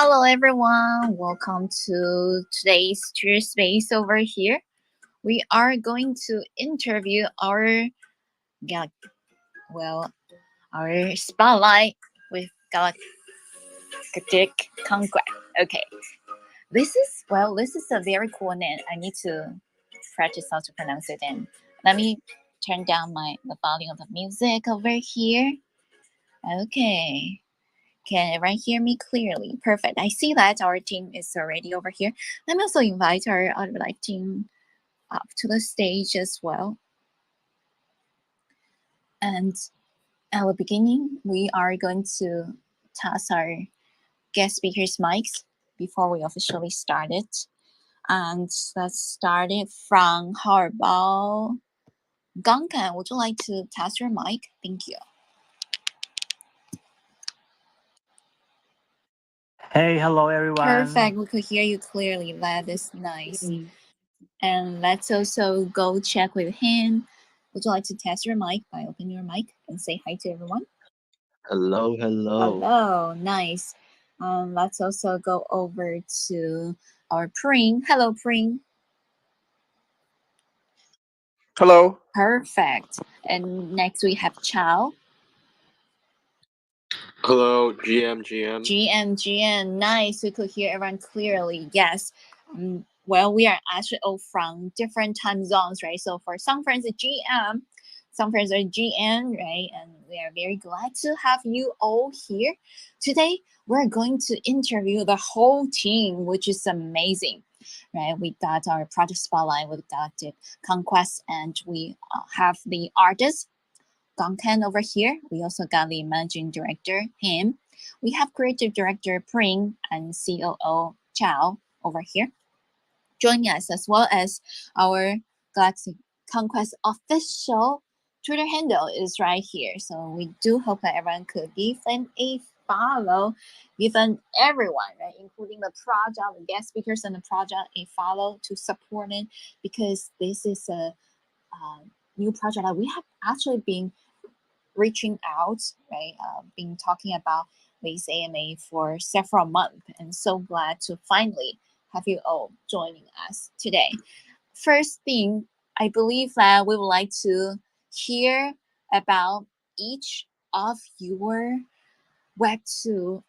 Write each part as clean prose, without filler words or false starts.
Hello everyone, welcome to today's Tutor Space over here. We are going to interview our spotlight with Galactic Konquest. Okay, this is a very cool name. I need to practice how to pronounce it. And let me turn down the volume of the music over here. Okay. Can everyone hear me clearly? Perfect. I see that our team is already over here. Let me also invite our other team up to the stage as well. And at the beginning, we are going to test our guest speakers' mics before we officially start it. And let's start it from how about Gangkan? Would you like to test your mic? Thank you. Hey, hello everyone. Perfect. We could hear you clearly. That is nice. And let's also go check with him. Would you like to test your mic by opening your mic and say hi to everyone? Hello. Hello, nice. Let's also go over to our Pring. Hello, Pring. Hello. Perfect. And next we have Chow. Hello, GM. Nice. We could hear everyone clearly. Yes. Well, we are actually all from different time zones, right? So for some friends, it's GM, some friends are GN, right? And we are very glad to have you all here. Today, we're going to interview the whole team, which is amazing, right? We got our project spotlight with Galactic Konquest, and we have the artist, Gongken over here. We also got the managing director, him. We have creative director, Pring, and COO, Chow, over here. Joining us, as well as our Galactic Konquest official Twitter handle is right here. So we do hope that everyone could give them a follow, give everyone, right, including the project, the guest speakers and the project, a follow to support it, because this is a new project that we have actually been reaching out, right? Been talking about this AMA for several months, and so glad to finally have you all joining us today. First thing, I believe that we would like to hear about each of your Web 2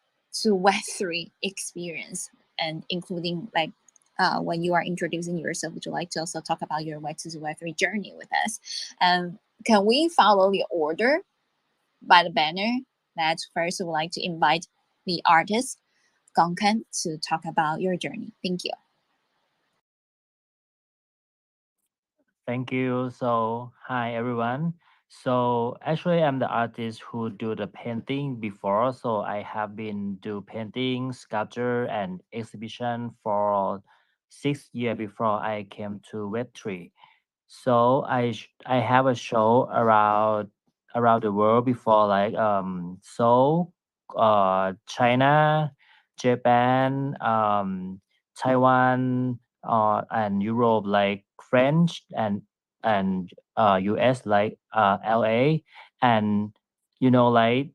to Web 3 experience, and including when you are introducing yourself, would you like to also talk about your Web 2 to Web 3 journey with us? Can we follow the order by the banner? That first, we would like to invite the artist, Gongken, to talk about your journey. Thank you. Thank you. So, hi everyone. So, actually, I'm the artist who do the painting before. So, I have been do painting, sculpture, and exhibition for 6 years before I came to Web3. So, I have a show around the world before, like Seoul, China, Japan, Taiwan, and Europe, like French and US, like LA, and like,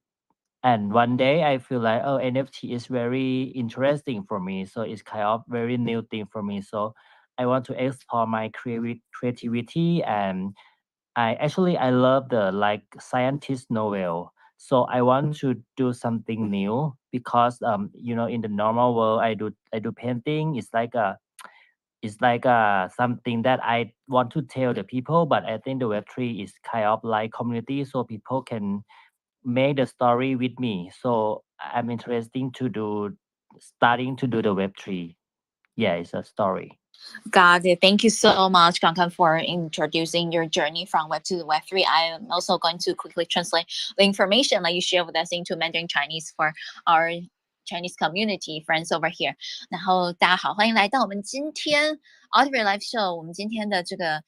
and one day I feel like, oh, NFT is very interesting for me, so it's kind of very new thing for me. So I want to explore my creativity, and I love the like scientist novel. So I want to do something new because in the normal world I do painting. It's like something that I want to tell the people, but I think the Web3 is kind of like community, so people can make the story with me. So I'm interested starting to do the Web3. Yeah, it's a story. Got it. Thank you so much, Kankan, for introducing your journey from Web 2 to Web 3. I am also going to quickly translate the information that you share with us into Mandarin Chinese for our Chinese community friends over here. 然后大家好，欢迎来到我们今天 Ultiverse Live Show。我们今天的这个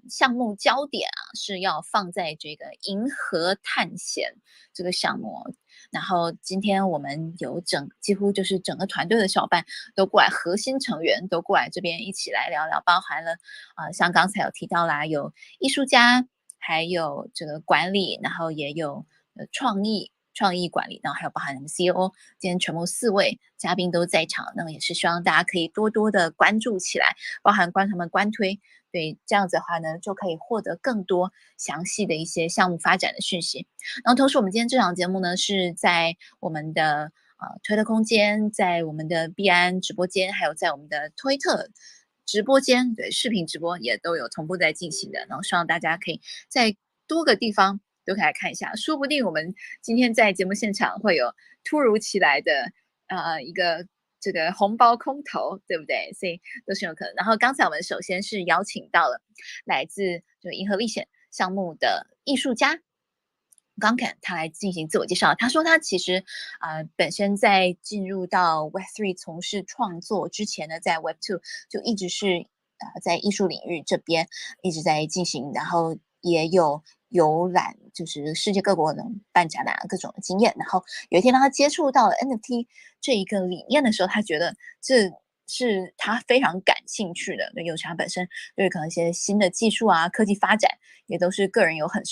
项目焦点啊，是要放在这个银河探险这个项目。然后今天我们有几乎就是整个团队的小伙伴都过来，核心成员都过来这边一起来聊聊，包含了像刚才有提到啦，有艺术家，还有这个管理，然后也有创创意管理，然后还有包含我们 CEO，今天全部4位嘉宾都在场，那么也是希望大家可以多多的关注起来，包含他们官推，对，这样子的话呢，就可以获得更多详细的一些项目发展的讯息。然后同时，我们今天这场节目呢是在我们的推特空间，在我们的币安直播间，还有在我们的推特直播间，对，视频直播也都有同步在进行的。然后希望大家可以在多个地方都可以来看一下，说不定我们今天在节目现场会有突如其来的一个这个红包空投，对不对？所以都是有可能。然后刚才我们首先是邀请到了来自就银河历险项目的艺术家刚肯，他来进行自我介绍。他说他其实本身在进入到 Web3 从事创作之前呢，在 Web2 就一直是在艺术领域这边一直在进行，然后也有游览就是世界各国的办展览各种的经验。然后有一天当他接触到了 NFT 这一个理念的时候，他觉得这是他非常感兴趣的，对，尤其他本身对可能一些新的技术啊、科技发展，也都是个人有很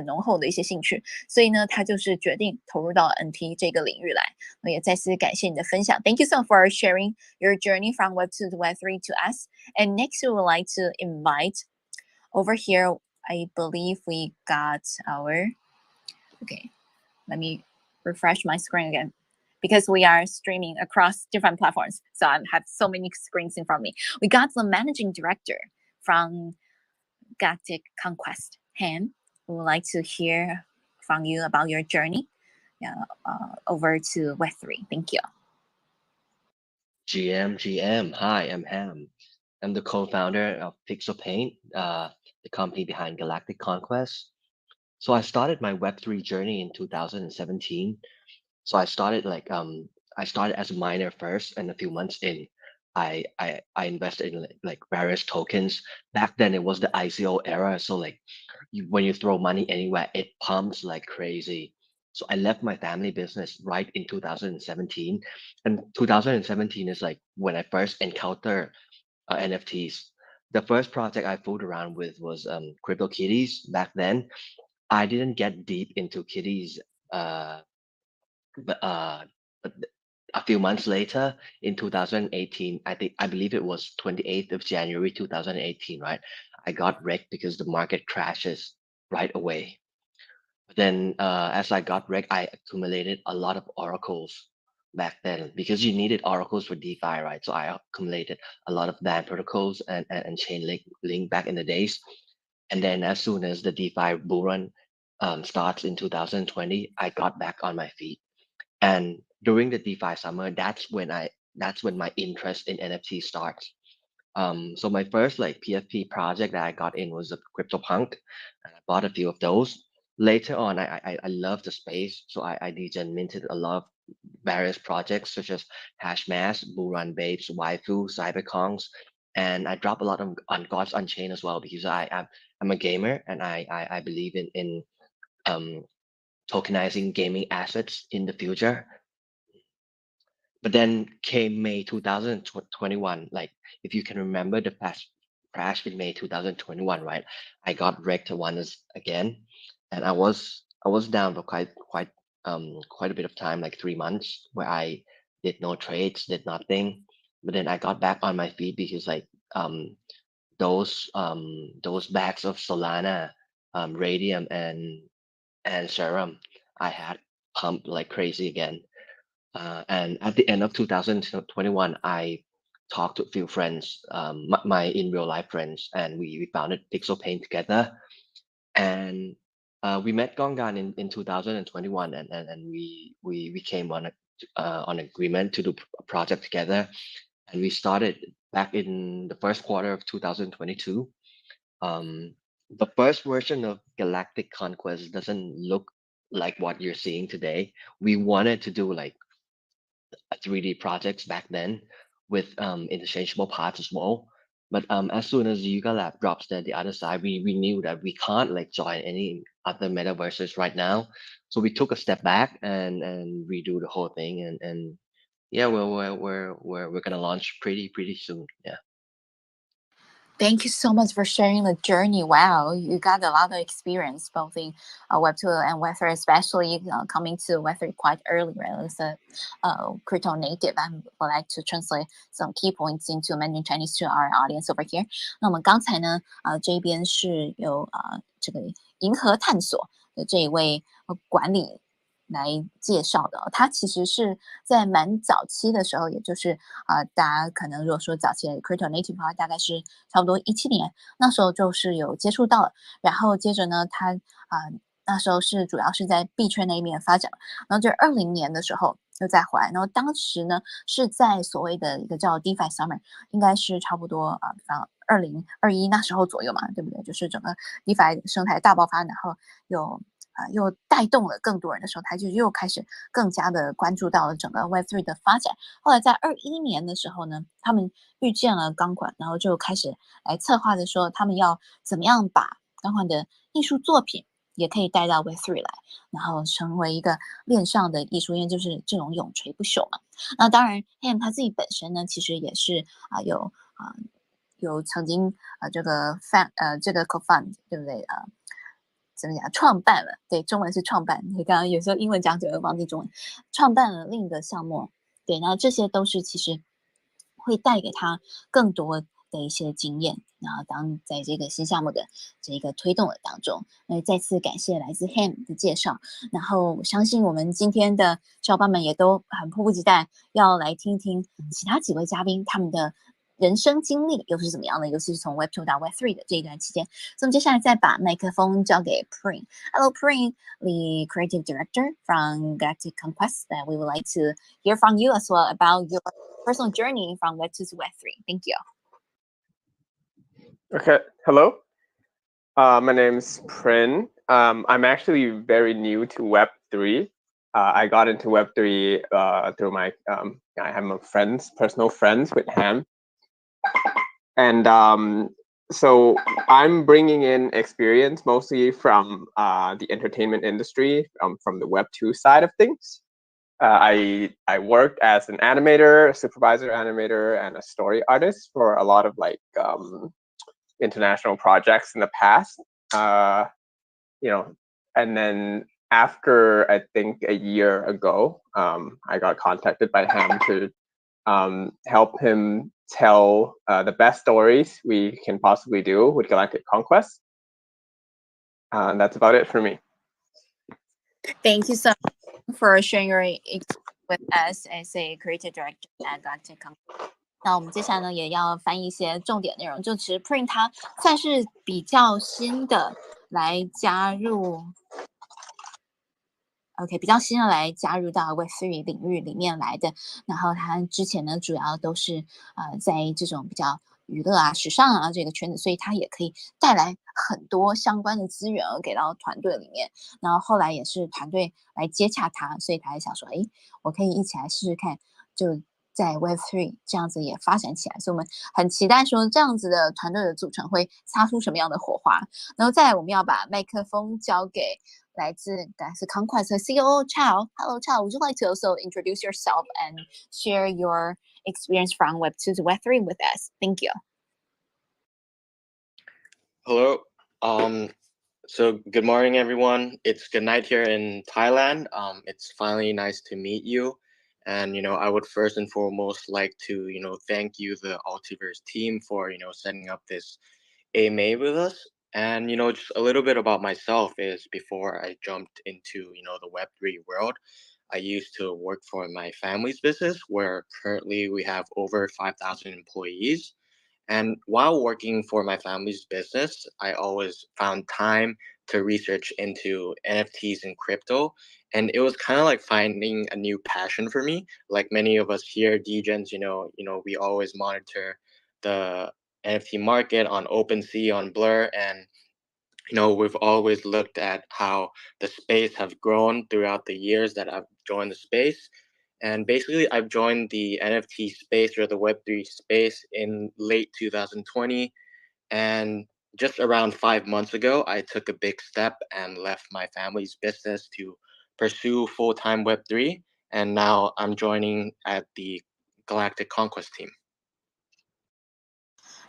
浓厚的一些兴趣，所以呢，他就是决定投入到 NFT 这个领域来。我也再次感谢你的分享 ，Thank you so much for sharing your journey from Web2 to Web3 to us. And next, we would like to invite over here. I believe we got our okay. Let me refresh my screen again because we are streaming across different platforms. So I have so many screens in front of me. We got the managing director from Galactic Konquest, Han. We would like to hear from you about your journey over to Web3. Thank you. GM, hi, I'm Ham. I'm the co-founder of Pixel Paint, the company behind Galactic Conquest. So I started my Web3 journey in 2017. So I started as a miner first, and a few months in, I invested in like various tokens. Back then it was the ICO era, so like when you throw money anywhere, it pumps like crazy. So I left my family business right in 2017, and 2017 is like when I first encountered NFTs. The first project I fooled around with was Crypto Kitties. Back then, I didn't get deep into kitties, uh, but a few months later, in 2018, I believe it was 28th of January 2018, right? I got wrecked because the market crashes right away. But then, as I got wrecked, I accumulated a lot of oracles back then because you needed oracles for DeFi, right? So I accumulated a lot of band protocols and chain link back in the days. And then as soon as the DeFi bull run starts in 2020, I got back on my feet. And during the DeFi summer, that's when my interest in NFT starts. So my first like PFP project that I got in was a CryptoPunk, and I bought a few of those. Later on, I love the space, so I degen minted a lot of various projects such as Hashmash, Bull Run Babes, Waifu, Cyberkongs, and I drop a lot on Gods Unchained as well because I'm a gamer and I believe in um tokenizing gaming assets in the future. But then came May 2021. Like, if you can remember the past crash in May 2021, right? I got wrecked once again, and I was down for quite a bit of time, like 3 months, where I did no trades, did nothing. But then I got back on my feet because like those bags of Solana, Radium and Serum I had pumped like crazy again. And at the end of 2021, I talked to a few friends, my in real life friends, and we founded Pixel Paint together. And we met Gongan in 2021, and we came on agreement to do a project together. And we started back in the first quarter of 2022. Um, the first version of Galactic Conquest doesn't look like what you're seeing today. We wanted to do like a 3D projects back then with interchangeable parts as well. But as soon as Yuga Lab drops the other side, we knew that we can't like join any other metaverses right now. So we took a step back and redo the whole thing and yeah, we're gonna launch pretty soon. Yeah. Thank you so much for sharing the journey. Wow, you got a lot of experience both in Web2 and Web3, especially coming to Web3 quite early, right? As a crypto native, I would like to translate some key points into Mandarin Chinese to our audience over here. 那我们刚才呢，这边是有这个银河探索的这一位管理来介绍的。他其实是在蛮早期的时候，也就是大家可能如果说早期的 crypto native 的话，大概是差不多17年，那时候就是有接触到了。然后接着呢，他那时候是主要是在币圈那一面发展，然后就20年的时候又再回来，然后当时呢是在所谓的一个叫 DeFi Summer，应该是差不多比方2021那时候左右嘛，对不对？就是整个 DeFi 生态大爆发，然后又带动了更多人的时候，他就又开始更加的关注到了整个 Web3 的发展。后来在21年的时候呢，他们遇见了钢管，然后就开始来策划的说，他们要怎么样把钢管的艺术作品也可以带到 Web3 来，然后成为一个链上的艺术，因为就是这种永垂不朽嘛。那当然 Ham 他自己本身呢，其实也是有曾经这个这个 co-fund 对不对怎么讲？创办了，对，中文是创办。你刚刚有时候英文讲久了忘记中文，创办了另一个项目。对，那这些都是其实会带给他更多的一些经验。然后当在这个新项目的这个推动的当中，那再次感谢来自 Ham 的介绍。然后我相信我们今天的小伙伴们也都很迫不及待要来听听其他几位嘉宾他们的人生经历又是怎么样的，尤其是从 Web2 到 Web3 的这一段期间。所以我们接下来再把麦克风交给 Prin。Hello, Prin, the creative director from Galactic Konquest. That we would like to hear from you as well about your personal journey from Web2 to Web3. Thank you. Okay, hello. My name's Prin. I'm actually very new to Web3. I got into Web3 through my I have personal friends with Ham, and so I'm bringing in experience mostly from the entertainment industry, from the Web2 side of things. I worked as an animator, a supervisor animator, and a story artist for a lot of international projects in the past, and then after I think a year ago, I got contacted by Ham to help him tell the best stories we can possibly do with Galactic Konquest. And that's about it for me. Thank you so much for sharing your experience with us as a creative director at Galactic Konquest. 那我们接下来呢，也要翻译一些重点内容。就其实 Prin 他算是比较新的来加入 OK， 比较新的来加入到 Web3 领域里面来的。然后他之前呢，主要都是在这种比较娱乐啊、时尚啊这个圈子，所以他也可以带来很多相关的资源给到团队里面。然后后来也是团队来接洽他，所以他还想说，哎，我可以一起来试试看，就在 Web3 这样子也发展起来。所以我们很期待说这样子的团队的组成会擦出什么样的火花。然后再来我们要把麦克风交给来自 Konquest 的 COO Chao。Hello Chao, would you like to also introduce yourself and share your experience from Web2 to Web3 with us? Thank you. Hello. So good morning, everyone. It's good night here in Thailand. It's finally nice to meet you. And, I would first and foremost like to, thank you, the Ultiverse team for, setting up this AMA with us. And, just a little bit about myself is before I jumped into, the Web3 world, I used to work for my family's business where currently we have over 5,000 employees. And while working for my family's business, I always found time to research into NFTs and crypto. And it was kind of like finding a new passion for me. Like many of us here, DGens, we always monitor the NFT market on OpenSea, on Blur, and we've always looked at how the space have grown throughout the years that I've joined the space. And basically, I've joined the NFT space or the Web3 space in late 2020. And just around 5 months ago, I took a big step and left my family's business to pursue full-time Web3. And now I'm joining at the Galactic Conquest team.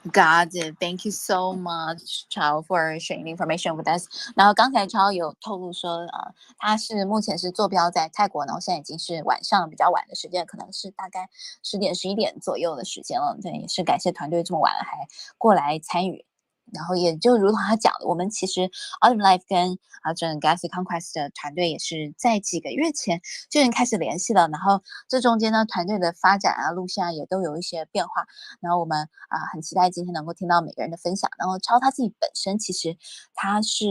Got it. Thank you so much, Chao, for sharing information with us. 然后刚才Chao有透露说，他是目前是坐标在泰国，然后现在已经是晚上比较晚的时间，可能是大概10点11点左右的时间了。对，也是感谢团队这么晚了还过来参与。然后也就如同他讲的，我们其实 Ultiverse 跟整个 Galactic Konquest 的团队也是在几个月前就已经开始联系了。然后这中间呢，团队的发展路线也都有一些变化。然后我们很期待今天能够听到每个人的分享。然后超他自己本身其实他是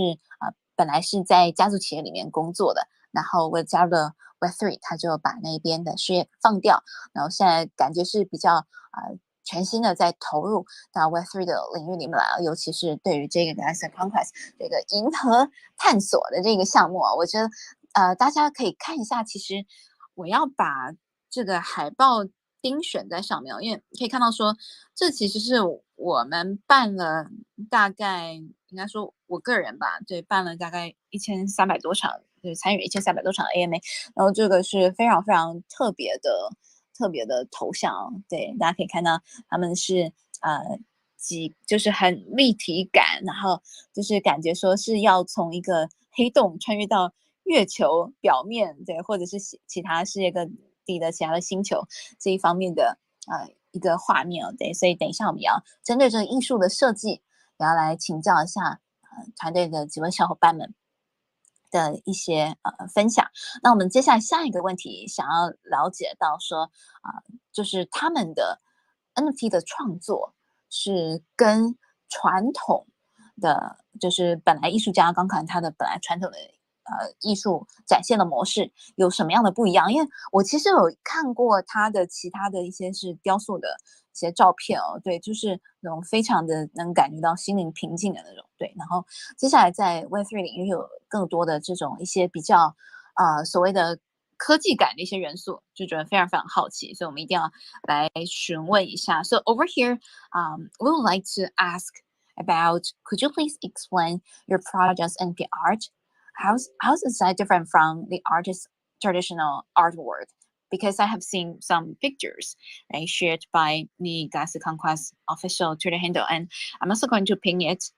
本来是在家族企业里面工作的，然后为了加入了 Web3，他就把那边的事业放掉，然后现在感觉是比较全新的在投入到 Web3 的领域里面来了，尤其是对于这个 Galactic Conquest 这个银河探索的这个项目我觉得大家可以看一下，其实我要把这个海报钉选在上面，因为可以看到说，这其实是我们办了大概应该说我个人吧，对，办了大概1300多场，就是参与1300多场 AMA， 然后这个是非常非常特别的头像，对，大家可以看到他们是就是很立体感，然后就是感觉说是要从一个黑洞穿越到月球表面，对，或者是其他世界各地的其他的星球这一方面的一个画面对，所以等一下我们要针对这个艺术的设计，也要来请教一下团队的几位小伙伴们的一些分享。那我们接下来下一个问题，想要了解到说就是他们的 NFT 的创作是跟传统的，就是本来艺术家刚看他的本来传统的艺术展现的模式有什么样的不一样？因为我其实有看过他的其他的一些是雕塑的一些照片对，就是那种非常的能感觉到心灵平静的那种，对。然后接下来在 Web3 领域有更多的这种一些比较所谓的科技感的一些元素，就觉得非常非常好奇，所以我们一定要来询问一下。So over here, we would like to ask about, could you please explain your project's NFT art? How's is that different from the artist's traditional artwork? Because I have seen some pictures shared by the Galactic Conquest official Twitter handle, and I'm also going to pin it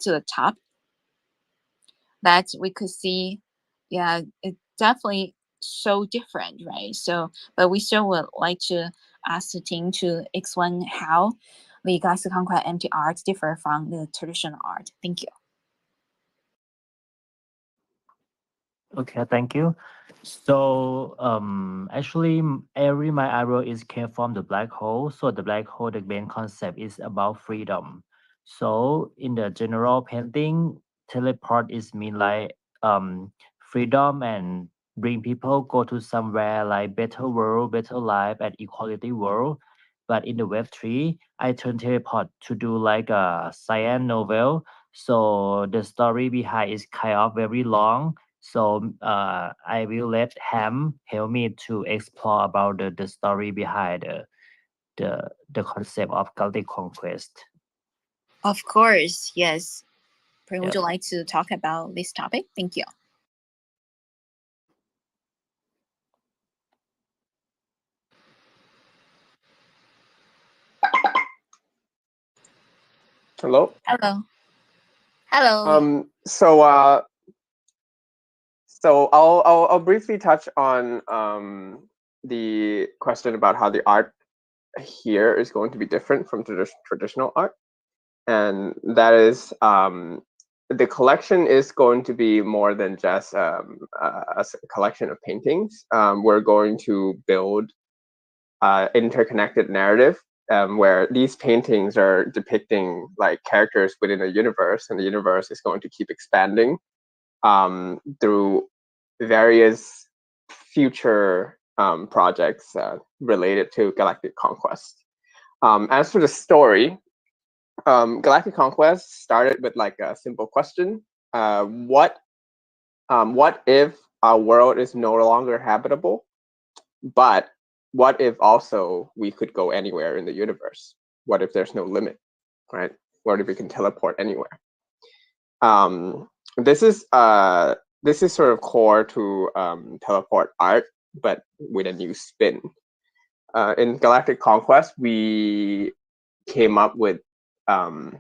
to the top that we could see. Yeah, it definitely so different, right? So, but we still would like to ask the team to explain how the Galactic Conquest MT art differ from the traditional art. Thank you. Okay, thank you. So actually every my arrow is came from the black hole. So the black hole, the main concept is about freedom. So in the general painting, teleport is mean like freedom and bring people go to somewhere like better world, better life and equality world. But in the Web3, I turn teleport to do like a science novel. So the story behind is kind of very long, so I will let Ham help me to explore about the story behind the concept of Galactic Conquest. Of course, yes. Pray, would Yep. you like to talk about this topic? Thank you. Hello. Hello. Hello. So I'll briefly touch on the question about how the art here is going to be different from traditional art, and that is the collection is going to be more than just a collection of paintings. We're going to build interconnected narrative where these paintings are depicting like characters within a universe, and the universe is going to keep expanding through various future projects related to Galactic Conquest. As for the story, Galactic Conquest started with like a simple question: what if our world is no longer habitable, but what if also we could go anywhere in the universe? What if there's no limit, right? What if we can teleport anywhere? This is sort of core to teleport art, but with a new spin. In Galactic Conquest, we came up with an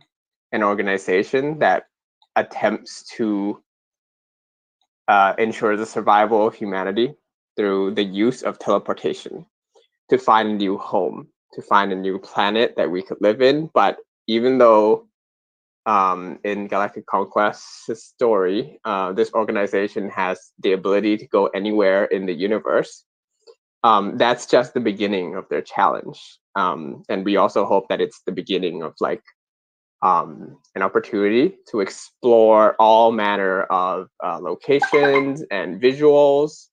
organization that attempts to ensure the survival of humanity through the use of teleportation to find a new home, to find a new planet that we could live in. But even though in Galactic Conquest's story, this organization has the ability to go anywhere in the universe, that's just the beginning of their challenge. And we also hope that it's the beginning of like an opportunity to explore all manner of locations and visuals,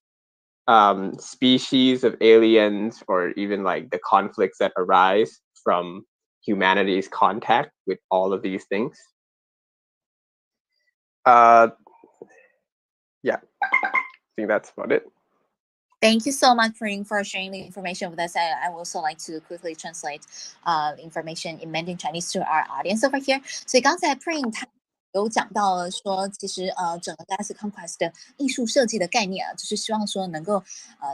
species of aliens, or even like the conflicts that arise from humanity's contact with all of these things. Yeah, I think that's about it. Thank you so much, Pring, for sharing the information with us. I would also like to quickly translate information in Mandarin Chinese to our audience over here. 所以刚才 Pring 他有讲到了说，其实整个 Galactic Conquest 的艺术设计的概念啊，就是希望说能够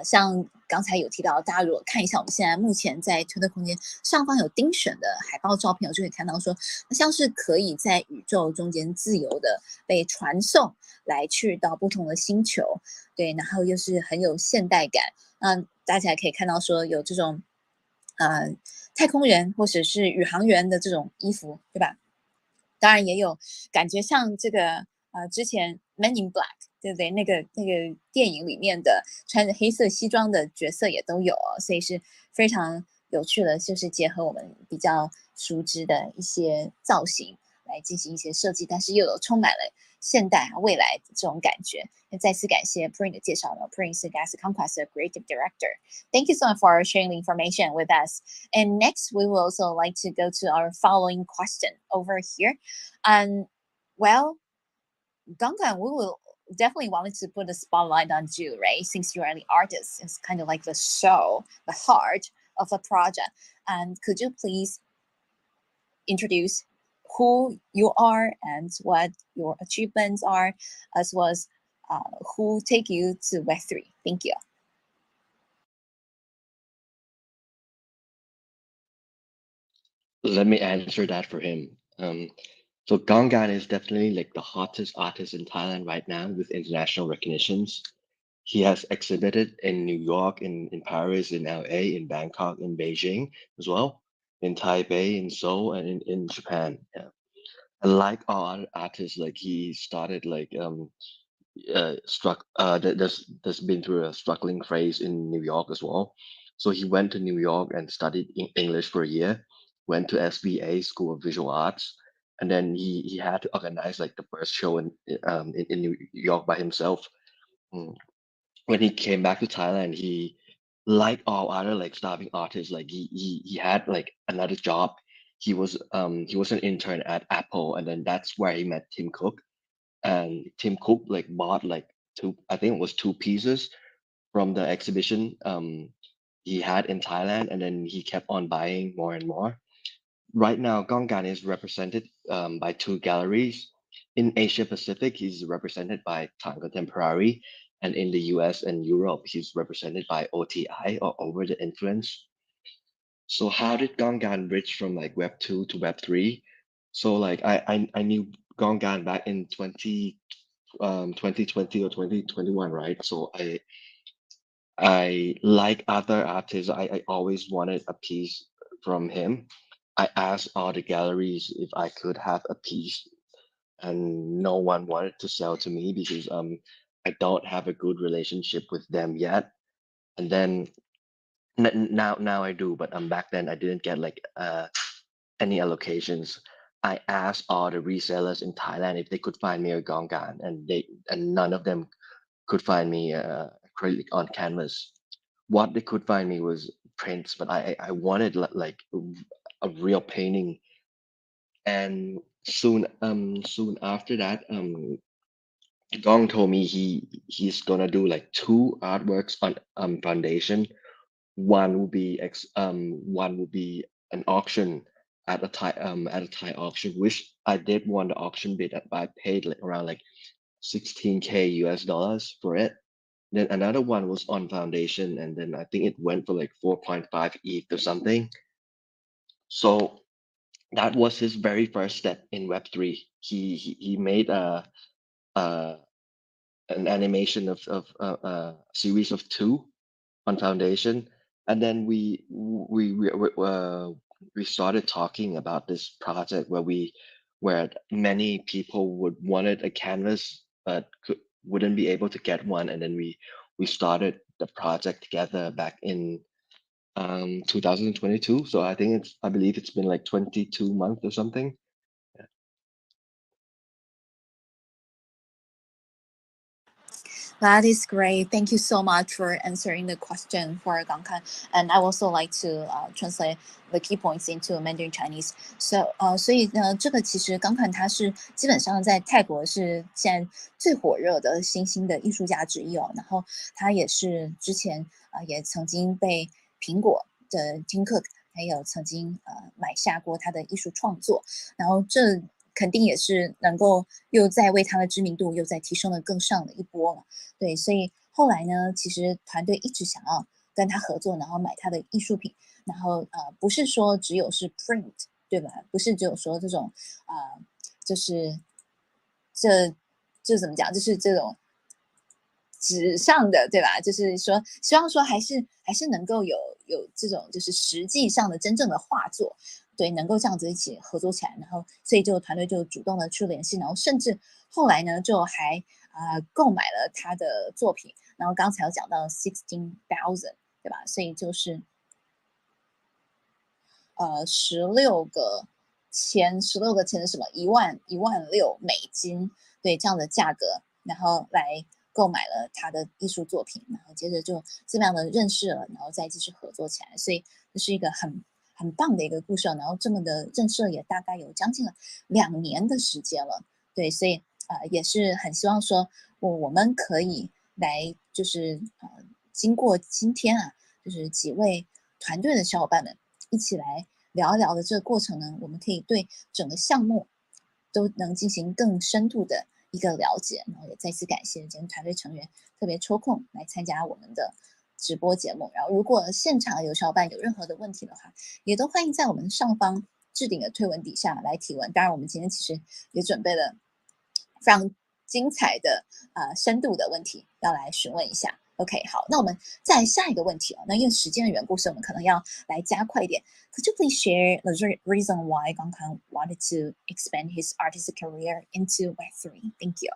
像刚才有提到，大家如果看一下我们现在目前在推特空间上方有丁选的海报照片，我就可以看到说，像是可以在宇宙中间自由的被传送来去到不同的星球。对，然后又是很有现代感，大家也可以看到说有这种，太空人或者是宇航员的这种衣服，对吧？当然也有感觉像这个之前《Men in Black》对不对？那个电影里面的穿着黑色西装的角色也都有哦，所以是非常有趣的，就是结合我们比较熟知的一些造型来进行一些设计，但是又有充满了现代未来的这种感觉。再次感谢 Pring 的介绍呢 ，Pring 是 Galactic Conquest 的 Creative Director. Thank you so much for sharing the information with us. And next, we will also like to go to our following question over here. Well, Duncan, we will definitely wanted to put a spotlight on you, right? Since you are the artist, it's kind of like the soul, the heart of the project. And could you please introduce who you are and what your achievements are, as well as who take you to Web3? Thank you. Let me answer that for him. So Gangan is definitely like the hottest artist in Thailand right now with international recognitions. He has exhibited in New York, in Paris, in LA, in Bangkok, in Beijing as well, in Taipei, in Seoul, and in Japan. Yeah. And like all other artists, like he started like there's been through a struggling phase in New York as well. So he went to New York and studied English for a year, went to SVA School of Visual Arts, and then he had to organize like the first show in New York by himself. When he came back to Thailand, he like all other like starving artists, like he had like another job. He was an intern at Apple, and then that's where he met Tim Cook. And Tim Cook like bought like I think it was two pieces from the exhibition he had in Thailand, and then he kept on buying more and more. Right now, Gongan is represented by two galleries. In Asia Pacific, he's represented by Time Contemporary, and in the US and Europe, he's represented by OTI, or Over the Influence. So how did Gongan bridge from like Web 2 to Web 3? So like I knew Gongan back in 2020 or 2021, right? So I like other artists, I always wanted a piece from him. I asked all the galleries if I could have a piece, and no one wanted to sell to me because I don't have a good relationship with them yet. And then now I do, but back then I didn't get like any allocations. I asked all the resellers in Thailand if they could find me a Gongan, and none of them could find me acrylic on canvas. What they could find me was prints, but I wanted like a real painting. And soon after that, Gong told me he's gonna do like two artworks on foundation. One will be an auction at a Thai auction, which I did won the auction bid. I paid like around like 16K US dollars for it. Then another one was on foundation, and then I think it went for like 4.5 ETH or something. So that was his very first step in Web3. He made a an animation of a series of two on Foundation, and then we started talking about this project where many people would wanted a canvas but wouldn't be able to get one, and then we started the project together back in 2022. So I believe it's been like 22 months or something. That is great. Thank you so much for answering the question for Gangkan. And I also like to translate the key points into Mandarin Chinese. So 所以呢，这个其实刚看他是基本上在泰国是现在最火热的新兴的艺术家之一哦。然后他也是之前也曾经被苹果的 Tim Cook 还有曾经买下过他的艺术创作，然后这肯定也是能够又再为他的知名度又再提升了更上的一波了。对，所以后来呢，其实团队一直想要跟他合作，然后买他的艺术品，然后不是说只有是 print 对吧？不是只有说这种就是这怎么讲？就是这种纸上的对吧？就是说，希望说还是能够有这种就是实际上的真正的画作，对，能够这样子一起合作起来，然后所以就团队就主动的去联系，然后甚至后来呢就还购买了他的作品，然后刚才有讲到 16,000，对吧？所以就是16个签是什么16000美金，对这样的价格，然后来购买了他的艺术作品，然后接着就这么样的认识了，然后再继续合作起来，所以这是一个很棒的一个故事，然后这么的认识了也大概有将近了2年的时间了，对，所以也是很希望说我们可以来就是经过今天就是几位团队的小伙伴们一起来聊一聊的这个过程呢，我们可以对整个项目都能进行更深度的一个了解，然后也再次感谢今天团队成员特别抽空来参加我们的直播节目。然后，如果现场有小伙伴有任何的问题的话，也都欢迎在我们上方置顶的推文底下来提问。当然，我们今天其实也准备了非常精彩的深度的问题要来询问一下。OK， 好，那我们再下一个问题那因为时间的缘故，所以我们可能要来加快一点。Could you please share the reason why Gong Kang wanted to expand his artistic career into Web3? Thank you.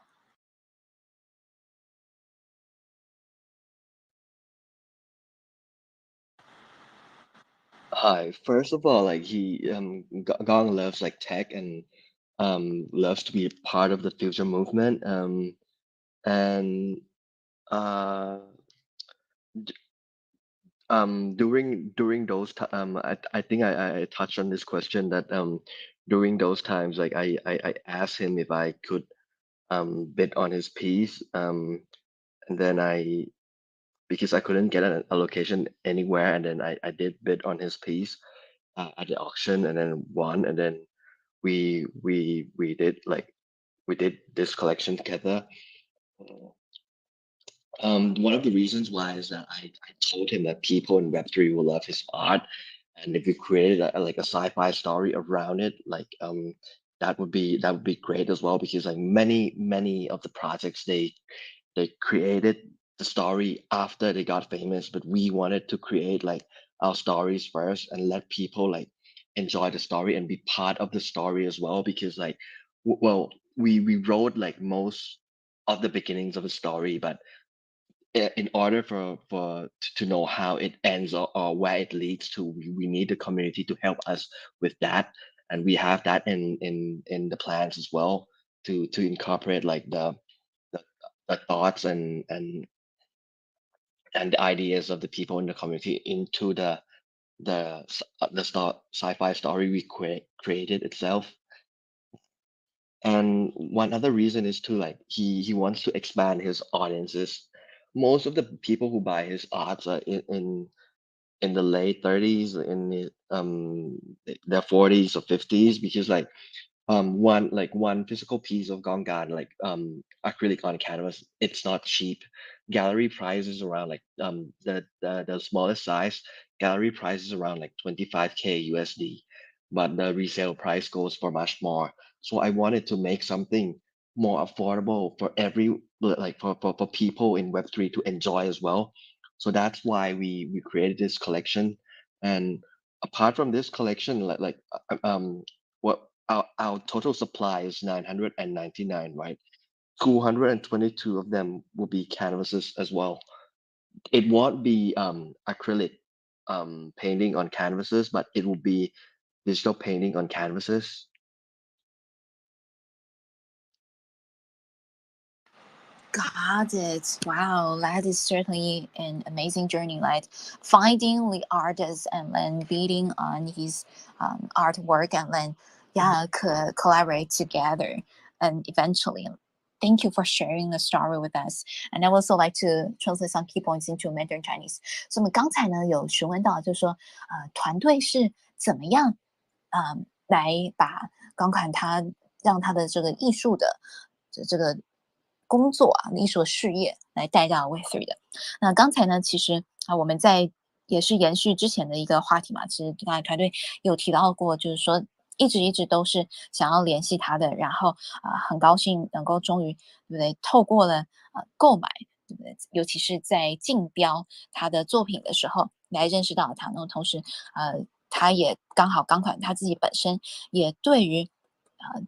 Hi, first of all, like Gong loves like tech and loves to be part of the future movement. And uh during those I think I touched on this question that during those times like I asked him if I could bid on his piece, and then because I couldn't get an allocation anywhere, and then I did bid on his piece at the auction and then won, and then we did this collection together. One of the reasons why is that I told him that people in Web3 will love his art, and if we created like a sci-fi story around it, like that would be great as well, because like many of the projects they created the story after they got famous, but we wanted to create like our stories first and let people like enjoy the story and be part of the story as well, because like well we wrote like most of the beginnings of a story, but in order to know how it ends, or where it leads to, we need the community to help us with that, and we have that in the plans as well, to incorporate like the, the thoughts and the ideas of the people in the community into the sci-fi story we created itself. And one other reason is to like he wants to expand his audiences. Most of the people who buy his arts are in the late 30s, their 40s or 50s, because like one physical piece of Gongan, like acrylic on canvas, it's not cheap. Gallery prices around like the smallest size gallery prices around like 25K USD, but the resale price goes for much more. So I wanted to make something more affordable for for people in Web3 to enjoy as well. So that's why we created this collection. And apart from this collection, what our total supply is 999, right? 222 of them will be canvases as well. It won't be acrylic painting on canvases, but it will be digital painting on canvases. Got it. Wow, that is certainly an amazing journey, like finding the artist and then bidding on his artwork and then, yeah, collaborate together. And eventually, thank you for sharing the story with us. And I would also like to translate some key points into Mandarin Chinese. 所以我们刚才呢有询问到，就是说，团队是怎么样，来把钢管它让它的这个艺术的这个工作啊，艺术的事业来带到 Web3 的。那刚才呢，其实我们在也是延续之前的一个话题嘛，其实刚才团队有提到过，就是说一直都是想要联系他的，然后很高兴能够终于对不对，透过了购买。对不对？尤其是在竞标他的作品的时候，来认识到他。那同时，他也刚好钢管他自己本身也对于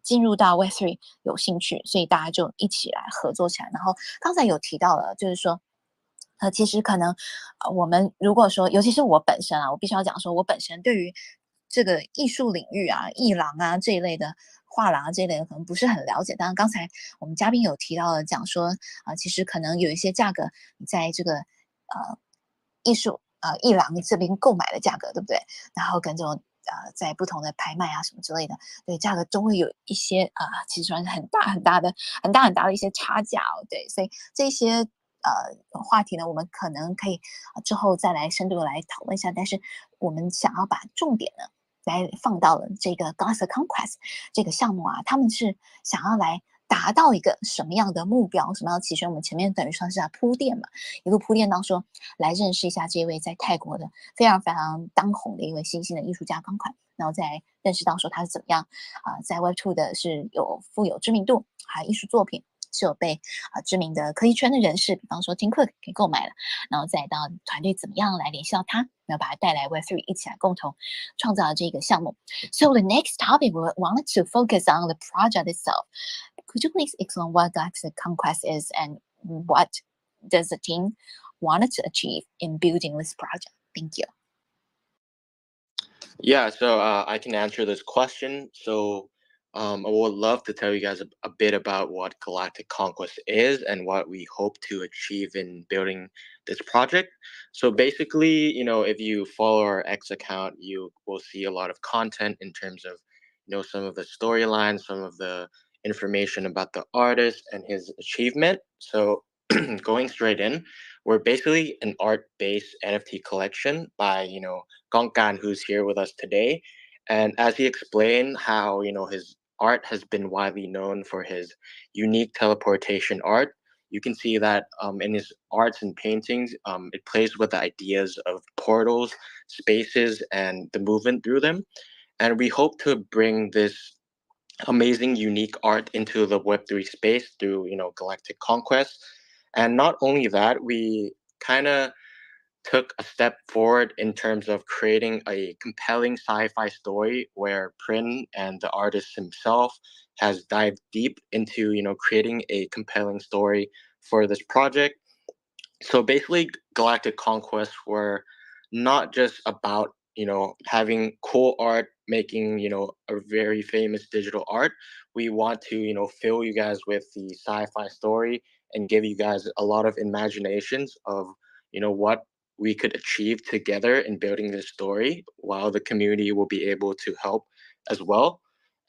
进入到 Web3 有兴趣，所以大家就一起来合作起来。然后刚才有提到了，就是说。其实可能，我们如果说，尤其是我本身啊，我必须要讲说，我本身对于这个艺术领域啊、艺廊啊这一类的画廊啊这一类的，可能不是很了解。当然，刚才我们嘉宾有提到了，讲说其实可能有一些价格，你在这个艺术艺廊这边购买的价格，对不对？然后跟这种在不同的拍卖啊什么之类的，对价格都会有一些其实算是很大的一些差价哦。对，所以这些话题呢，我们可能可以之后再来深度的来讨论一下。但是我们想要把重点呢，来放到了这个 Galactic Konquest 这个项目啊，他们是想要来达到一个什么样的目标，什么样的期许？我们前面等于算是在铺垫嘛，一路铺垫到说来认识一下这位在泰国的非常当红的一位新兴的艺术家钢款，然后再认识到说他是怎么样在 Web2 的是富有知名度，还有艺术作品。是有被知名的科技圈的人士，比方说 Tim Cook 给购买了，然后再到团队怎么样来联系到他，然后把他带来 Web3 一起来共同创造这个项目。So the next topic we wanted to focus on the project itself. Could you please explain what Galactic Conquest is and what does the team wanted to achieve in building this project? Thank you. Yeah, so I can answer this question. So I would love to tell you guys a bit about what Galactic Conquest is and what we hope to achieve in building this project. So basically, if you follow our X account, you will see a lot of content in terms of, some of the storylines, some of the information about the artist and his achievement. So going straight in, we're basically an art-based NFT collection by, Gongkan, who's here with us today. And as he explained how, his art has been widely known for his unique teleportation art, you can see that in his arts and paintings, it plays with the ideas of portals, spaces, and the movement through them. And we hope to bring this amazing, unique art into the Web3 space through, Galactic Conquest. And not only that, we kind of took a step forward in terms of creating a compelling sci-fi story where Prin and the artist himself has dived deep into, creating a compelling story for this project. So basically, Galactic Conquest were not just about having cool art, making a very famous digital art. We want to fill you guys with the sci-fi story and give you guys a lot of imaginations of what we could achieve together in building this story, while the community will be able to help as well.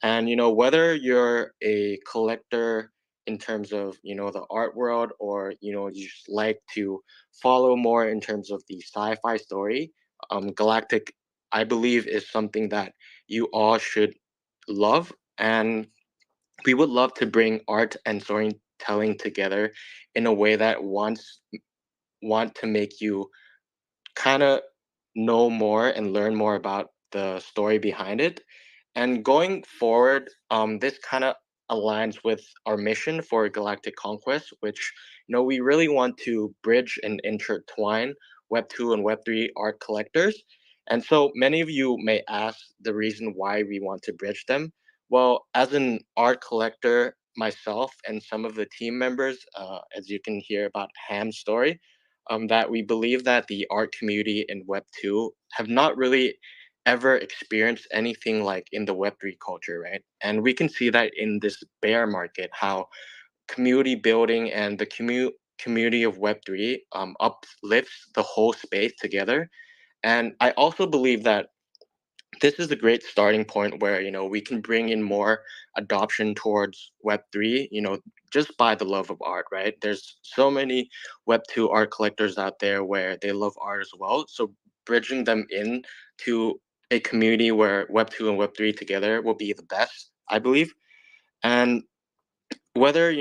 And whether you're a collector in terms of the art world, or you just like to follow more in terms of the sci-fi story, Galactic, I believe, is something that you all should love. And we would love to bring art and storytelling together in a way that want to make you kind of know more and learn more about the story behind it. And going forward, this kind of aligns with our mission for Galactic Conquest, which we really want to bridge and intertwine Web 2 and Web 3 art collectors. And so many of you may ask the reason why we want to bridge them. Well, as an art collector myself and some of the team members, as you can hear about Ham's story, that we believe that the art community in Web 2 have not really ever experienced anything like in the Web3 culture, right? And we can see that in this bear market, how community building and the community of Web3 uplifts the whole space together. And I also believe that this is a great starting point where we can bring in more adoption towards Web3, just by the love of art, right? There's so many Web2 art collectors out there where they love art as well, so bridging them in to a community where Web2 and Web3 together will be the best, I believe. And whether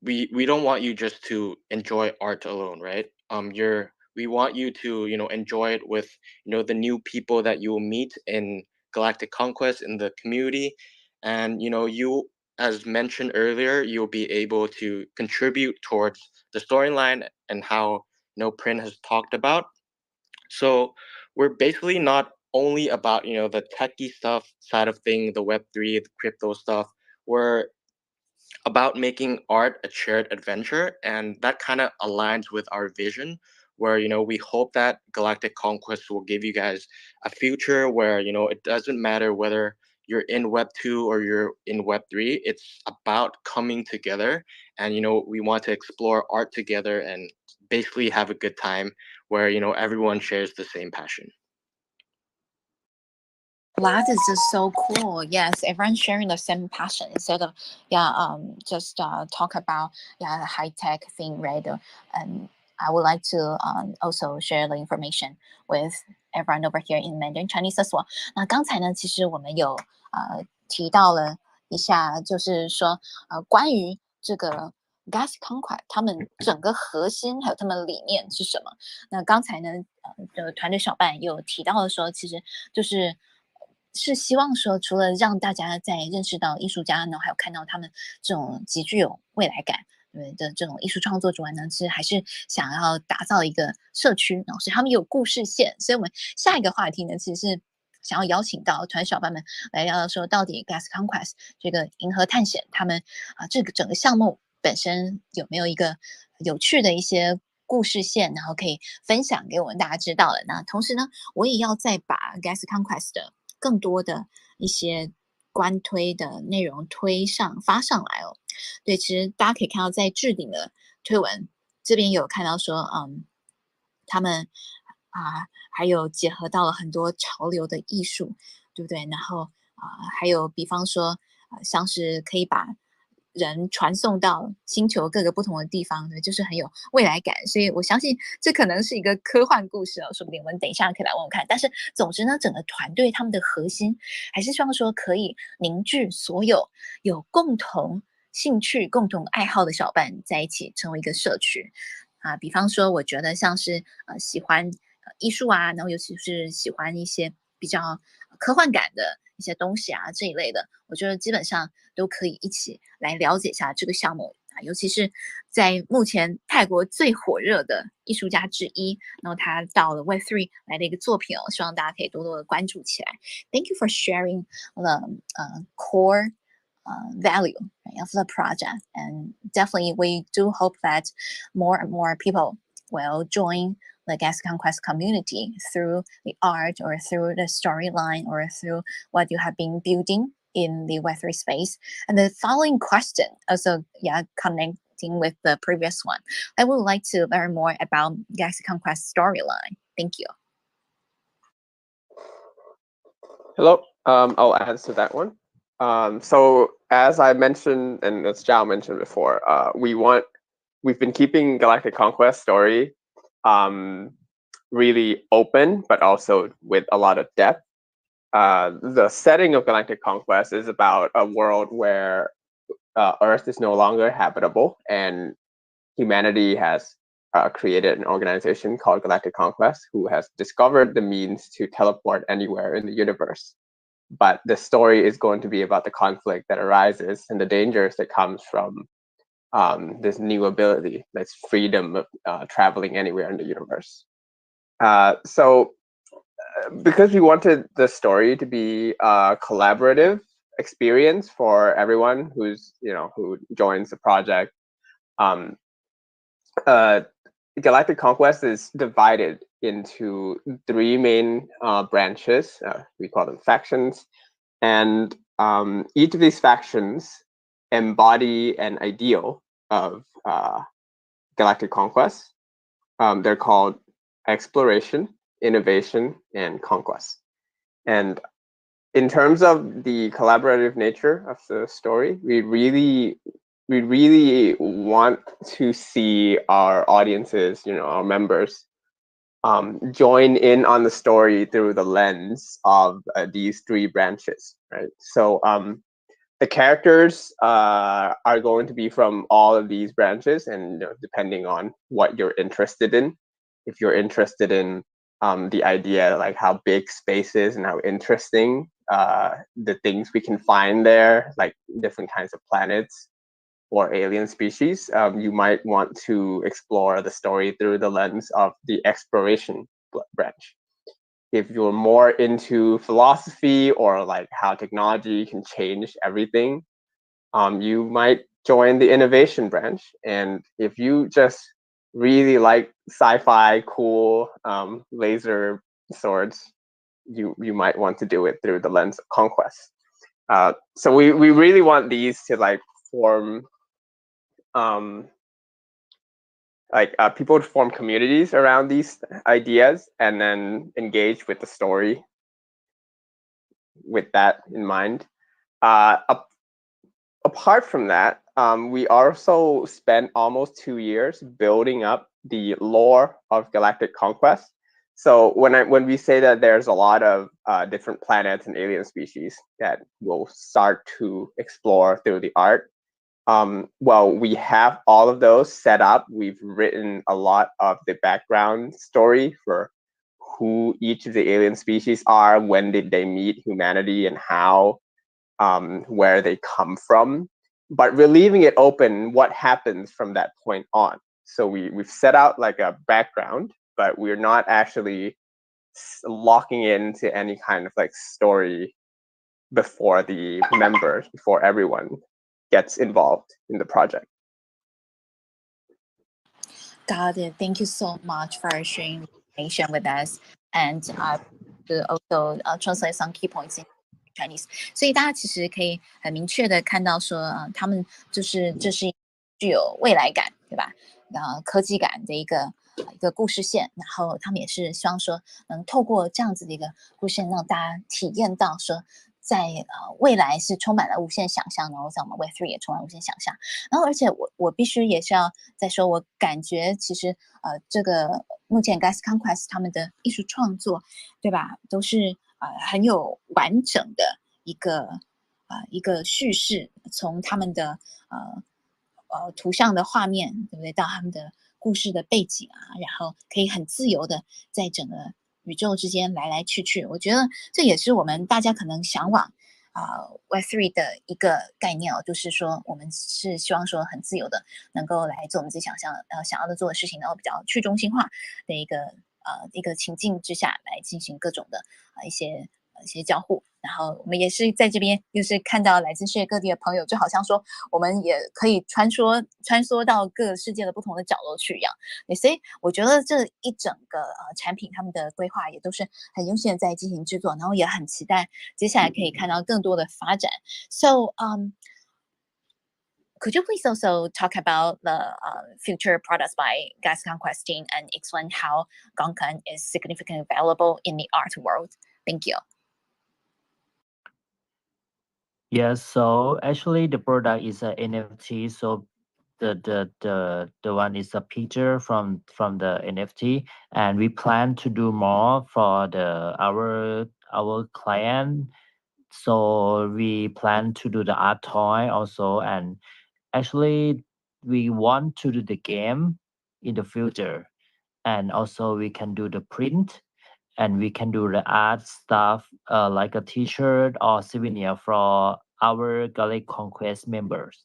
we don't want you just to enjoy art alone, right? We want you to enjoy it with the new people that you will meet in Galactic Conquest in the community. And you, as mentioned earlier, you'll be able to contribute towards the storyline and how Prin has talked about. So we're basically not only about the techie stuff side of thing, the Web3, the crypto stuff. We're about making art a shared adventure, and that kind of aligns with our vision, where we hope that Galactic Conquest will give you guys a future where it doesn't matter whether you're in Web 2 or you're in Web 3. It's about coming together, and we want to explore art together and basically have a good time where everyone shares the same passion. That is just so cool. Yes, everyone sharing the same passion instead of just talk about high tech thing, right? And I would like to also share the information with everyone over here in Mandarin Chinese as well. 那刚才呢，其实我们有提到了一下，就是说关于这个 Gas Conquest 他们整个核心还有他们的理念是什么？那刚才呢，团队小伴有提到的说，其实是希望说，除了让大家在认识到艺术家呢，还有看到他们这种极具有未来感的这种艺术创作之外呢，其实还是想要打造一个社区，然后所以他们有故事线。所以我们下一个话题呢，其实是想要邀请到团小伙伴们来聊聊说，到底 Gas Conquest 这个银河探险，他们这个整个项目本身有没有一个有趣的一些故事线，然后可以分享给我们大家知道的。那同时呢，我也要再把 Gas Conquest 的更多的一些官推的内容发上来哦。对，其实大家可以看到在置顶的推文这边有看到说，他们还有结合到了很多潮流的艺术，对不对？然后还有比方说像是可以把人传送到星球各个不同的地方，对，就是很有未来感。所以我相信这可能是一个科幻故事哦，说不定我们等一下可以来问问看。但是总之呢，整个团队他们的核心还是希望说可以凝聚所有共同兴趣、共同爱好的小伴在一起，成为一个社区比方说，我觉得像是喜欢艺术啊，然后尤其是喜欢一些比较科幻感的一些东西啊这一类的，我觉得基本上都可以一起来了解一下这个项目尤其是在目前泰国最火热的艺术家之一，然后他到了 Web3 来的一个作品希望大家可以多多的关注起来。Thank you for sharing the core value of the project, and definitely we do hope that more and more people will join the Gas Conquest community through the art or through the storyline or through what you have been building in the Web3 space. And the following question also connecting with the previous one, I would like to learn more about Gas Conquest storyline. Thank you. Hello, I'll answer that one. So as I mentioned, and as Zhao mentioned before, we've been keeping Galactic Conquest story really open, but also with a lot of depth. The setting of Galactic Conquest is about a world where Earth is no longer habitable, and humanity has created an organization called Galactic Conquest, who has discovered the means to teleport anywhere in the universe. but the story is going to be about the conflict that arises and the dangers that comes from this new ability, this freedom of traveling anywhere in the universe. So because we wanted the story to be a collaborative experience for everyone who joins the project, Galactic Conquest is divided into 3 main branches. We call them factions, and each of these factions embody an ideal of Galactic Conquest. They're called exploration, innovation, and conquest. And in terms of the collaborative nature of the story, we really want to see our audiences, our members, join in on the story through the lens of these 3 branches, right? So the characters are going to be from all of these branches, and depending on what you're interested in. If you're interested in the idea, like how big space is and how interesting the things we can find there, like different kinds of planets or alien species, you might want to explore the story through the lens of the exploration branch. If you're more into philosophy or like how technology can change everything, you might join the innovation branch. And if you just really like sci-fi, cool laser swords, you might want to do it through the lens of conquest. So we really want these to like form people to form communities around these ideas and then engage with the story with that in mind. Apart from that, we also spent almost 2 years building up the lore of Galactic Conquest. So when we say that there's a lot of different planets and alien species that we'll start to explore through the art, well, we have all of those set up. We've written a lot of the background story for who each of the alien species are, when did they meet humanity, and how, where they come from. But we're leaving it open what happens from that point on. So we've set out like a background, but we're not actually locking into any kind of like story before the members, before everyone gets involved in the project. Got it. Thank you so much for sharing information with us. And I will also translate some key points in Chinese. 所以大家其实可以很明确的看到说，他们这是具有未来感，对吧？科技感的一个故事线，然后他们也是希望说，能透过这样子的一个故事线，让大家体验到说，在未来是充满了无限想象，然后在我们 Web3 也充满无限想象。然后而且我必须也是要再说，我感觉其实这个目前 Galactic Conquest 他们的艺术创作，对吧，都是很有完整的一个叙事，从他们的图像的画面，对不对？到他们的故事的背景啊，然后可以很自由的在整个宇宙之间来来去去。我觉得这也是我们大家可能向往Web3 的一个概念哦，就是说我们是希望说很自由的能够来做我们自己想要的做的事情，然后比较去中心化的一个情境之下来进行各种的一些交互。然后我们也是在这边就是看到来自世界各地的朋友，就好像说我们也可以穿梭到各个世界的不同的角落去一样。所以我觉得这一整个产品他们的规划也都是很用心的在进行制作，然后也很期待接下来可以看到更多的发展。So could you please also talk about the future products by Galactic Conquest team and explain how Gonkan is significantly valuable in the art world? Thank you. Yes, so actually the product is a NFT. So the one is a picture from the NFT, and we plan to do more for our client. So we plan to do the art toy also, and actually we want to do the game in the future, and also we can do the print and we can do the art stuff like a t-shirt or souvenir for our Galactic Conquest members.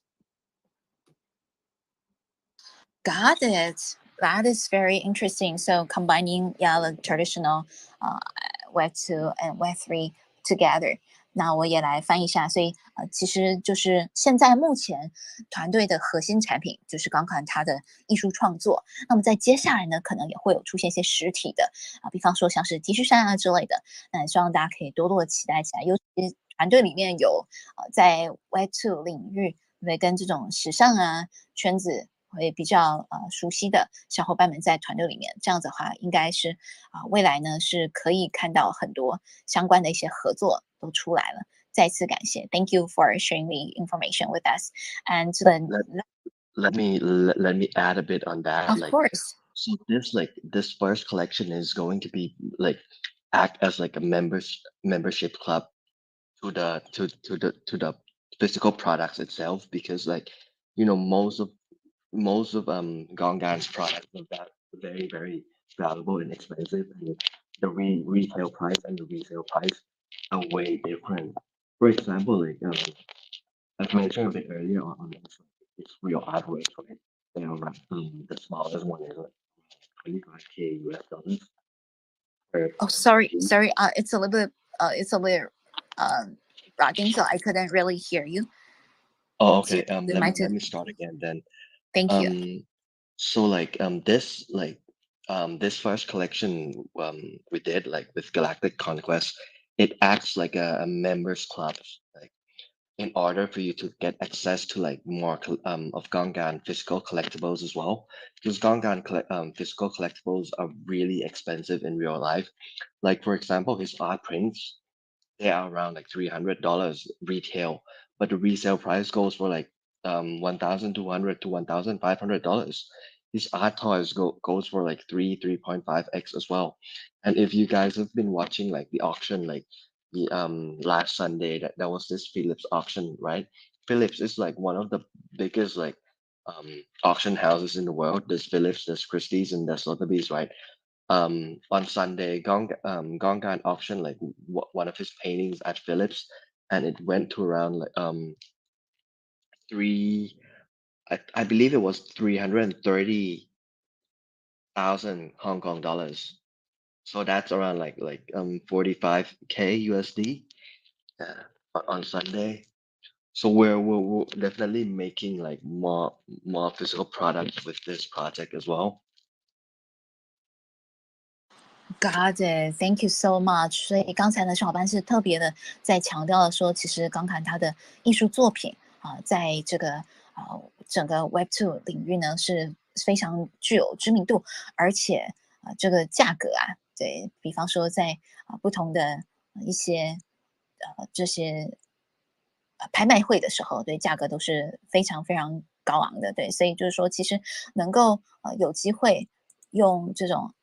Got it. That is very interesting. So combining the traditional Web 2 and Web 3 together. 那我也来翻译一下，所以其实就是现在目前团队的核心产品就是刚看它的艺术创作。那么在接下来呢，可能也会有出现一些实体的比方说像是 T 恤衫啊之类的。那希望大家可以多多的期待起来，尤其团队里面有在 Web 2领域对跟这种时尚啊圈子会比较熟悉的小伙伴们在团队里面，这样子的话，应该是未来呢是可以看到很多相关的一些合作都出来了。再次感谢 ，Thank you for sharing the information with us. And let me add a bit on that. of course. So this first collection is going to be act as like a membership club to the physical products itself, because most of Gongan's products are very valuable and expensive, and the retail price and the resale price are way different. For example, as mentioned a bit earlier on it's real artwork, right? They are the smallest one is like 25K US dollars. Oh, sorry. It's a little bit rocking, so I couldn't really hear you. Oh, okay. So Let me start again then. Thank you. So this first collection we did with Galactic Conquest, it acts like a members club, like in order for you to get access to more of Gongan physical collectibles as well, because Gongan physical collectibles are really expensive in real life. Like for example, his art prints, they are around like $300 retail, but the resale price goes for $1,200 to $1,500. His art toys goes for like 3.5x as well. And if you guys have been watching the auction, the last Sunday, that was this Philips auction, right? Philips is like one of the biggest auction houses in the world. There's Philips, there's Christie's, and there's Sotheby's, right? On Sunday, Gongan auctioned one of his paintings at Philips, and it went to around three. I believe it was 330,000 Hong Kong dollars. So that's around 45K USD on Sunday. So we're definitely making more physical products with this project as well. Got it, thank you so much. 所以刚才呢，小伙伴是特别的在强调了说，其实刚看他的艺术作品在这个整个 Web2 领域呢是非常具有知名度，而且这个价格对比方说在不同的一些这些拍卖会的时候，对价格都是非常非常高昂的，对，所以就是说，其实能够有机会用这种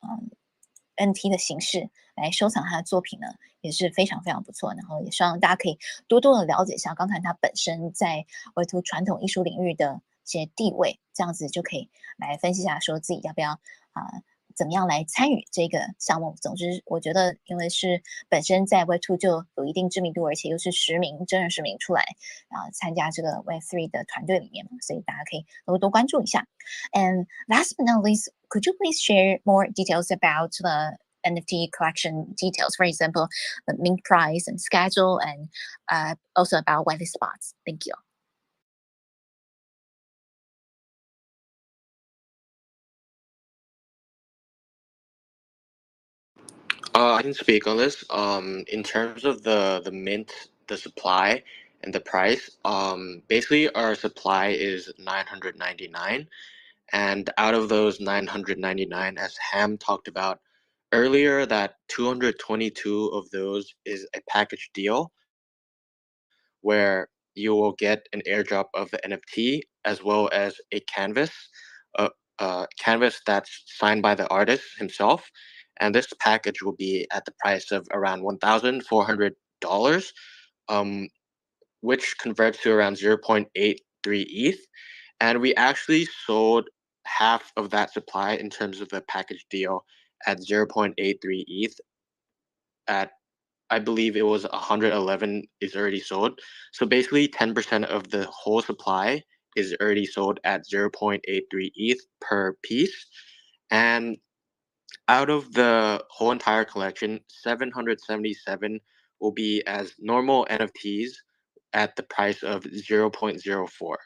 NT 的形式来收藏他的作品呢，也是非常非常不错。然后也希望大家可以多多的了解一下刚才他本身在维图传统艺术领域的一些地位，这样子就可以来分析一下，说自己要不要怎么样来参与这个项目。总之，我觉得因为是本身在 Web2 就有一定知名度，而且又是真人实名出来参加这个 Web3 的团队里面嘛，所以大家可以多关注一下。And last but not least, could you please share more details about the NFT collection details? For example, the mint price and schedule, and also about whitelist spots. Thank you. I can speak on this. In terms of the mint, the supply, and the price, basically our supply is 999, and out of those 999, as Ham talked about earlier, that 222 of those is a package deal, where you will get an airdrop of the NFT as well as a canvas, canvas that's signed by the artist himself. And this package will be at the price of around $1,400, which converts to around 0.83 ETH. And we actually sold half of that supply in terms of the package deal at 0.83 ETH at, I believe it was 111 is already sold. So basically 10% of the whole supply is already sold at 0.83 ETH per piece. And out of the whole entire collection, 777 will be as normal NFTs at the price of 0.04.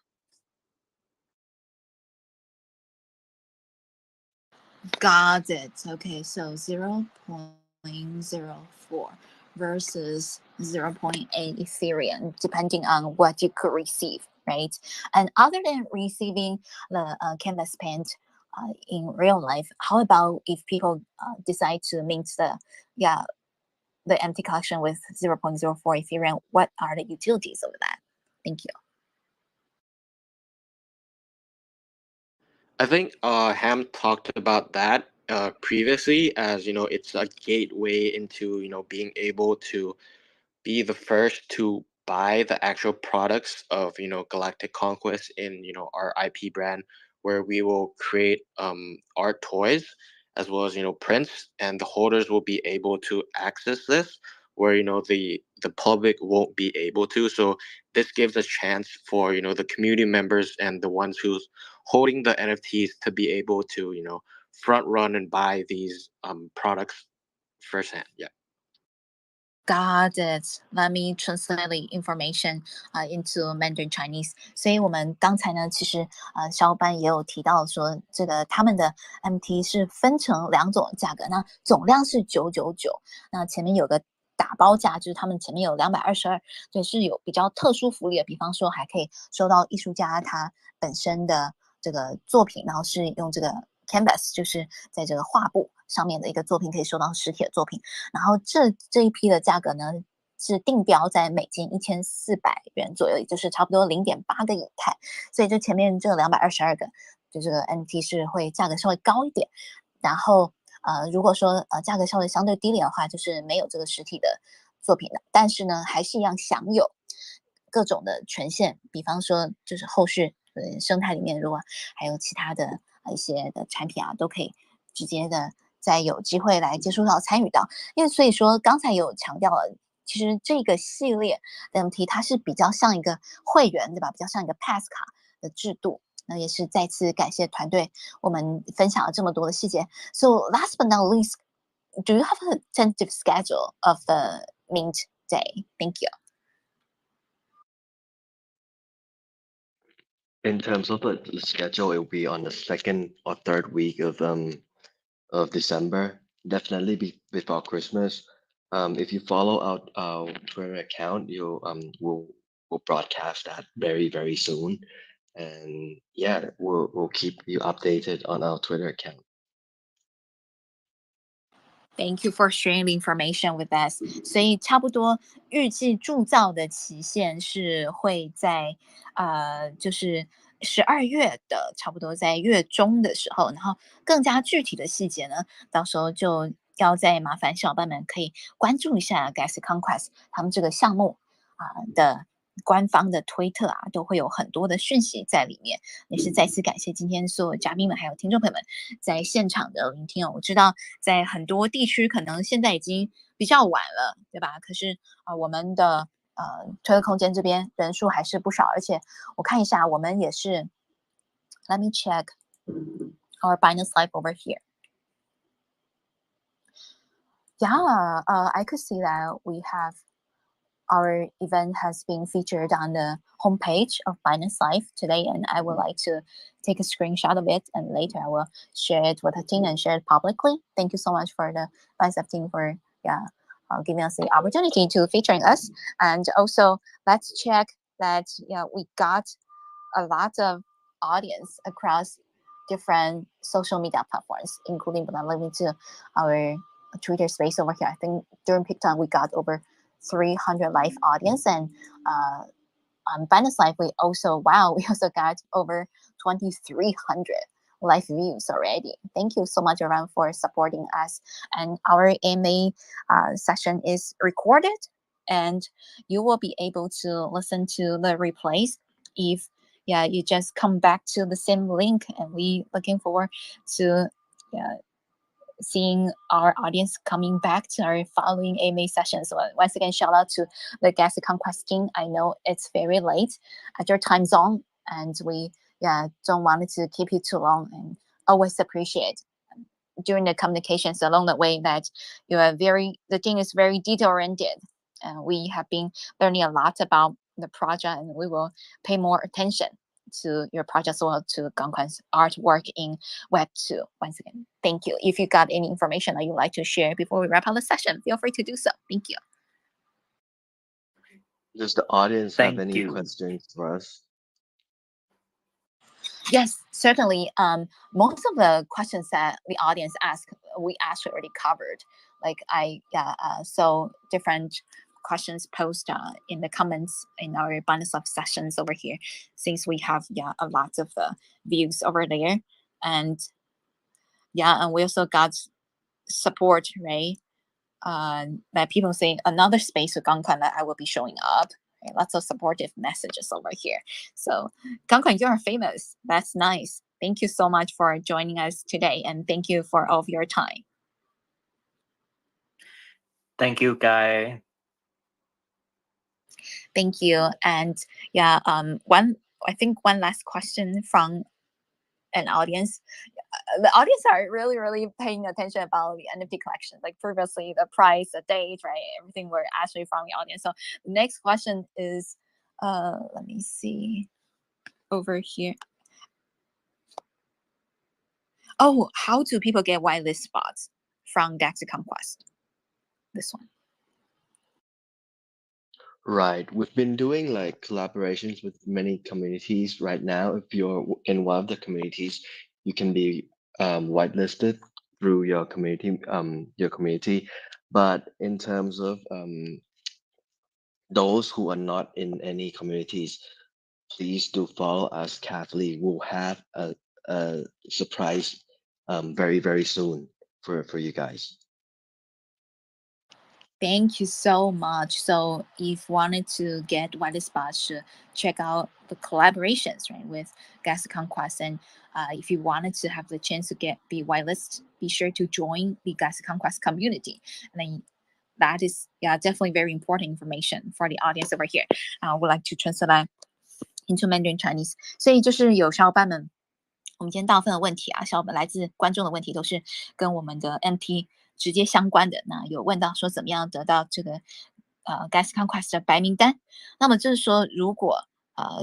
Got it. Okay, so 0.04 versus 0.8 Ethereum, depending on what you could receive, right? And other than receiving the canvas paint in real life, how about if people decide to mint the empty collection with 0.04 Ethereum? What are the utilities of that? Thank you. I think Ham talked about that previously, as it's a gateway into being able to be the first to buy the actual products of Galactic Conquest in our IP brand, where we will create art toys as well as prints, and the holders will be able to access this where the public won't be able to. So this gives a chance for the community members and the ones who's holding the NFTs to be able to front run and buy these products firsthand. Yeah. Got it. Let me translate the information into Mandarin Chinese. 所以我们刚才呢，其实肖班也有提到说，这个他们的 MT 是分成两种价格，那总量是999，那前面有个打包价，就是他们前面有222，对，是有比较特殊福利的，比方说还可以收到艺术家他本身的这个作品，然后是用这个 Canvas， 就是在这个画布上面的一个作品可以收到实体的作品，然后这一批的价格呢是定标在美金1400元左右，也就是差不多0.8个以太，所以这前面这222个就这个 NFT 是会价格稍微高一点，然后如果说价格稍微相对低廉的话，就是没有这个实体的作品的，但是呢还是一样享有各种的权限，比方说就是后续生态里面如果还有其他的一些的产品啊，都可以直接的再有机会来接触到参与到，因为所以说刚才有强调了，其实这个系列的 MT 它是比较像一个会员，对吧？比较像一个 Pass 卡的制度。那也是再次感谢团队，我们分享了这么多的细节。So last but not least, do you have a tentative schedule of the mint day? Thank you. In terms of the schedule, it will be on the second or third week of December, definitely before Christmas. If you follow our Twitter account, we'll broadcast that very soon. And yeah, we'll keep you updated on our Twitter account. Thank you for sharing the information with us. 所以差不多预计铸造的期限是会在就是12月的差不多在月中的时候，然后更加具体的细节呢，到时候就要再麻烦小伙伴们可以关注一下 Galactic Conquest 他们这个项目的官方的推特啊，都会有很多的讯息在里面。也是再次感谢今天所有嘉宾们还有听众朋友们在现场的聆听哦。我知道在很多地区可能现在已经比较晚了，对吧？可是我们的推特空间这边人数还是不少，而且我看一下，我们也是 ，Let me check our Binance Live over here. Yeah, I could see that we have our event has been featured on the homepage of Binance Live today, and I would like to take a screenshot of it, and later I will share it with the team and share it publicly. Thank you so much for the Binance Live team for giving us the opportunity to featuring us, and also let's check that we got a lot of audience across different social media platforms, including but not limited to our Twitter space over here. I think during peak time we got over 300 live audience, and on Binance Live we also got over 2,300 live views already. Thank you so much everyone for supporting us, and our AMA session is recorded and you will be able to listen to the replays if you just come back to the same link, and we looking forward to seeing our audience coming back to our following AMA sessions. So once again, shout out to the Galactic Konquest team. I know it's very late at your time zone, and we don't want to keep you too long, and always appreciate during the communications along the way that you are the team is very detail oriented. We have been learning a lot about the project, and we will pay more attention to your project as well, to Konquest artwork in Web 2. Once again, thank you. If you got any information that you'd like to share before we wrap up the session, feel free to do so. Thank you. Does the audience have Thank any you. questions for us? Yes, certainly. Most of the questions that the audience asked, we actually already covered. So different questions posted in the comments in our bonus of sessions over here, since we have a lot of the views over there, and and we also got support, right? That people say another space with Gangkan that I will be showing up. Right? Lots of supportive messages over here. So Gangkan, you are famous. That's nice. Thank you so much for joining us today, and thank you for all of your time. Thank you, Guy. Thank you. And I think one last question from an audience. The audience are really, really paying attention about the NFT collection. Like previously, the price, the date, right? Everything were actually from the audience. So the next question is, let me see over here. Oh, how do people get whitelist spots from Galactic Konquest? This one. Right. We've been doing like collaborations with many communities right now. If you're in one of the communities, you can be whitelisted through your community. But in terms of those who are not in any communities, please do follow us carefully. We'll have a surprise very, very soon for you guys. Thank you so much. So if wanted to get whitelist spots, check out the collaborations, right, with Galactic Konquest. And if you wanted to have the chance to be whitelist, be sure to join the Galactic Konquest community. And then that is definitely very important information for the audience over here. I would like to translate into Mandarin Chinese. 所以就是有小伙伴们，我们今天大部分的问题小伙伴来自观众的问题都是跟我们的 MT 直接相关的。那有问到说怎么样得到这个Galactic Konquest 的白名单？那么就是说，如果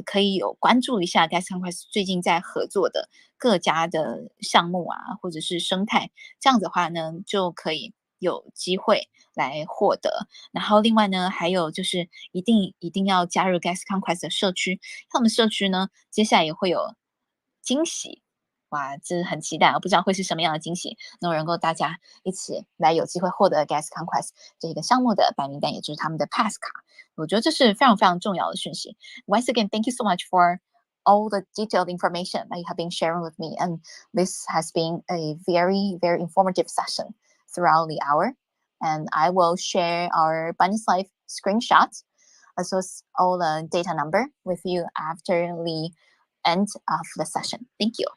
可以有关注一下 Galactic Konquest 最近在合作的各家的项目或者是生态，这样子的话呢，就可以有机会来获得。然后另外呢，还有就是一定要加入 Galactic Konquest 的社区，那我们社区呢，接下来也会有惊喜。哇，这很期待，我不知道会是什么样的惊喜，能够大家一起来有机会获得 Galactic Konquest 这个项目的白名单，也就是他们的 Pass 卡。我觉得这是非常非常重要的讯息。Once again, thank you so much for all the detailed information that you have been sharing with me, and this has been a very, very informative session throughout the hour. And I will share our Bunny's Life screenshot as well as all the data number with you after the end of the session. Thank you.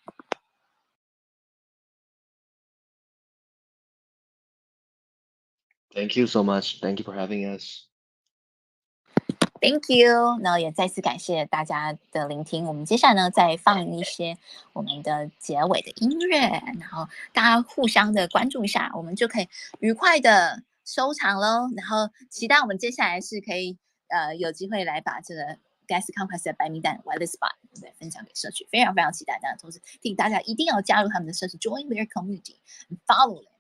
Thank you so much. Thank you for having us. Thank you. 那也再次感谢大家的聆听。我们接下来呢，再放一些我们的结尾的音乐，然后大家互相的关注一下，我们就可以愉快的收场喽。然后期待我们接下来是可以有机会来把这个 Galactic Konquest 的白名单 whitelist spot 再分享给社区，非常非常期待。那同时提醒大家一定要加入他们的社区 ，join their community and follow them.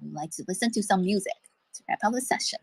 We'd like to listen to some music to wrap up the session.